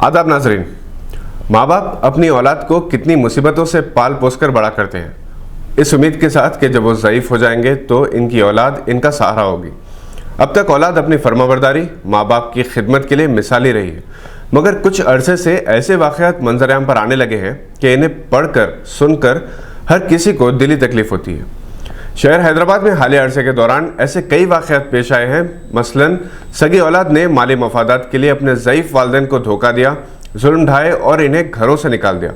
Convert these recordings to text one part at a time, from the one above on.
आदाब नाजरीन, माँ बाप अपनी औलाद को कितनी मुसीबतों से पाल पोस कर बड़ा करते हैं, इस उम्मीद के साथ कि जब वो ज़ईफ़ हो जाएंगे तो इनकी औलाद इनका सहारा होगी। अब तक औलाद अपनी फर्माबरदारी, माँ बाप की खिदमत के लिए मिसाली रही है, मगर कुछ अरसे से ऐसे वाक़यात मंजर-ए-आम पर आने लगे हैं कि इन्हें पढ़कर सुनकर हर किसी को दिली तकलीफ़ होती है। शहर हैदराबाद में हालिया अरसे के दौरान ऐसे कई वाक़यात पेश आए हैं। मसलन सगी औलाद ने माली मफादात के लिए अपने ज़ईफ़ वालिदैन को धोखा दिया, जुल्म ढाए और इन्हें घरों से निकाल दिया।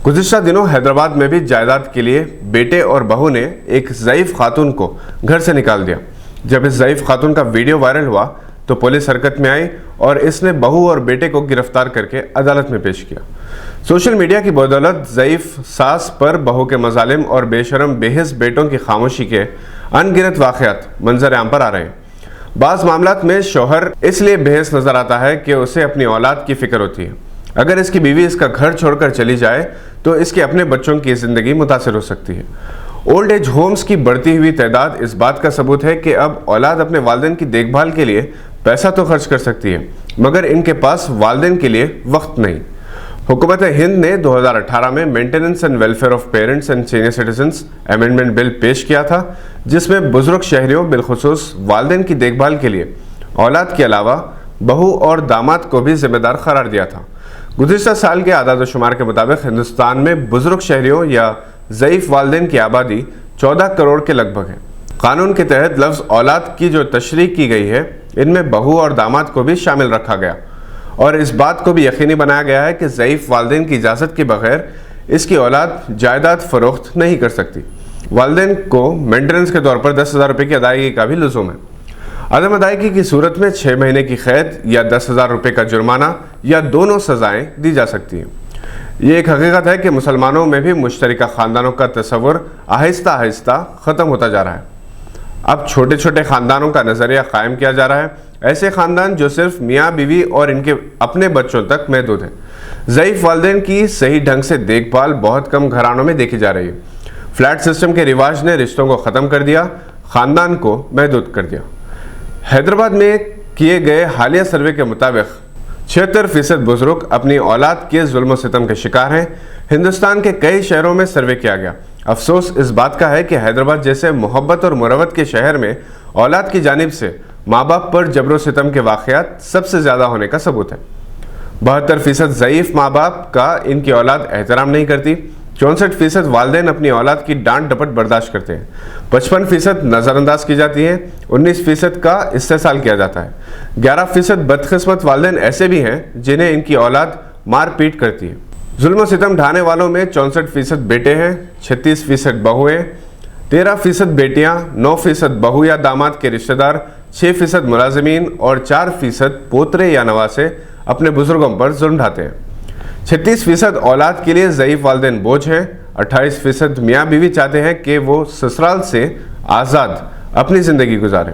गुज़िश्ता दिनों हैदराबाद में भी जायदाद के लिए बेटे और बहू ने एक ज़ईफ़ खातून को घर से निकाल दिया। जब इस ज़ईफ़ खातून का वीडियो वायरल हुआ तो पुलिस हरकत में आई और इसने बहू और बेटे को गिरफ्तार करके अदालत में पेश किया। सोशल मीडिया की बदौलत ज़ईफ़ सास पर बहू के मज़ालिम और बेशरम बेहिस बेटों की खामोशी के अनगिनत वाक़यात मंजर आम पर आ रहे हैं। बाज़ मामलात में शौहर इसलिए बेहिस नज़र आता है कि उसे अपनी औलाद की फ़िक्र होती है। अगर इसकी बीवी इसका घर छोड़कर चली जाए तो इसके अपने बच्चों की ज़िंदगी मुतासिर हो सकती है। ओल्ड एज होम्स की बढ़ती हुई तादाद इस बात का सबूत है कि अब औलाद अपने वालिदैन की देखभाल के लिए पैसा तो खर्च कर सकती है, मगर इनके पास वालिदैन के लिए वक्त नहीं। हुकूमत हिंद ने 2018 में maintenance and welfare of parents and senior citizens amendment bill पेश किया था, जिसमें बुजुर्ग शहरियों बिलखुसूस वालिदैन की देखभाल के लिए औलाद के अलावा बहू और दामाद को भी जिम्मेदार करार दिया था। गुज़िश्ता साल के आदाद शुमार के मुताबिक हिंदुस्तान में बुजुर्ग शहरियों या ज़ईफ़ वालिदैन की आबादी 14 करोड़ के लगभग है। कानून के तहत लफ्ज़ औलाद की जो तशरीह की गई है, इनमें बहू और दामाद को भी शामिल रखा गया और इस बात को भी यकीनी बनाया गया है कि ज़ईफ़ वालिदैन की इजाज़त के बगैर इसकी औलाद जायदाद फ़रोख्त नहीं कर सकती। वालिदैन को मेंटेनेंस के तौर पर 10,000 रुपये की अदायगी का भी लुज़ूम है। अदम अदायगी की सूरत में 6 महीने की कैद या 10,000 रुपये का जुर्माना या दोनों सज़ाएँ दी जा सकती हैं। ये एक हकीकत है कि मुसलमानों में भी मुश्तरका ख़ानदानों का तस्वुर आहिस्ता आहिस्ता ख़त्म होता जा रहा है। अब छोटे छोटे ख़ानदानों का नज़रिया कायम किया जा रहा है, ऐसे ख़ानदान जो सिर्फ मियाँ बीवी और इनके अपने बच्चों तक महदूद हैं। ज़ईफ़ वालिदैन की सही ढंग से देखभाल बहुत कम घरानों में देखी जा रही है। फ्लैट सिस्टम के रिवाज ने रिश्तों को ख़त्म कर दिया, ख़ानदान को महदूद कर दिया। हैदराबाद में किए गए हालिया सर्वे के मुताबिक 76% बुजुर्ग अपनी औलाद के जुल्म सितम के शिकार हैं। हिंदुस्तान के कई शहरों में सर्वे किया गया। अफसोस इस बात का है कि हैदराबाद जैसे मोहब्बत और मुरवत के शहर में औलाद की जानिब से माँ बाप पर जबरो सितम के वाक़यात सबसे ज़्यादा होने का सबूत है। 72% ज़ईफ़ माँ बाप का इनकी औलाद एहतराम नहीं करती। 64% वालिदैन अपनी औलाद की डांट डपट बर्दाश्त करते हैं। 55% नज़रअंदाज की जाती हैं। 19% का इस्तेसाल किया जाता है। 11% बदकिस्मत वालिदैन ऐसे भी हैं जिन्हें इनकी औलाद मार पीट करती है। जुल्म सितम ढाने वालों में 64% बेटे हैं, 36% बहुएँ, 13% बेटियां, 9% बहू या दामाद के रिश्तेदार, 6% मुलाजिमीन और 4% पोतरे या नवासे अपने बुजुर्गों पर जुल्म ढाते हैं। 36% औलाद के लिए ज़ईफ़ वालिदैन बोझ हैं। 28% मियाँ बीवी चाहते हैं कि वो ससुराल से आज़ाद अपनी ज़िंदगी गुजारें।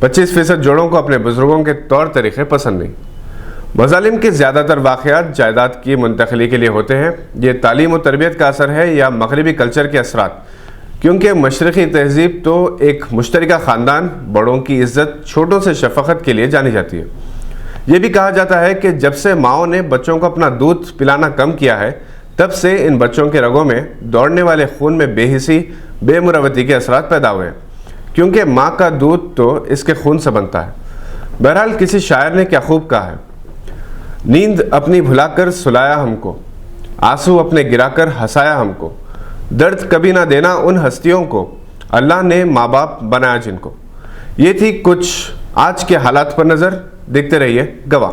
25% जोड़ों को अपने बुजुर्गों के तौर तरीक़े पसंद नहीं। मज़ालिम के ज़्यादातर वाक़यात जायदाद की मुंतक़ली के लिए होते हैं। ये तालीम और तरबियत का असर है या मग़रिबी कल्चर के असरात, क्योंकि मशरक़ी तहज़ीब तो एक मुश्तरका ख़ानदान, बड़ों की इज़्ज़त छोटों से शफ़क़त के लिए जानी जाती है। ये भी कहा जाता है कि जब से माँओं ने बच्चों को अपना दूध पिलाना कम किया है, तब से इन बच्चों के रगों में दौड़ने वाले खून में बेहिसी, बेमुरवती के असरात पैदा हुए हैं, क्योंकि माँ का दूध तो इसके खून से बनता है। बहरहाल किसी शायर ने क्या खूब कहा है, नींद अपनी भुलाकर सुलाया हमको, आंसू अपने गिराकर हंसाया हमको, दर्द कभी ना देना उन हस्तियों को, अल्लाह ने माँ बाप बनाया जिनको। ये थी कुछ आज के हालात पर नज़र। देखते रहिए गवाह।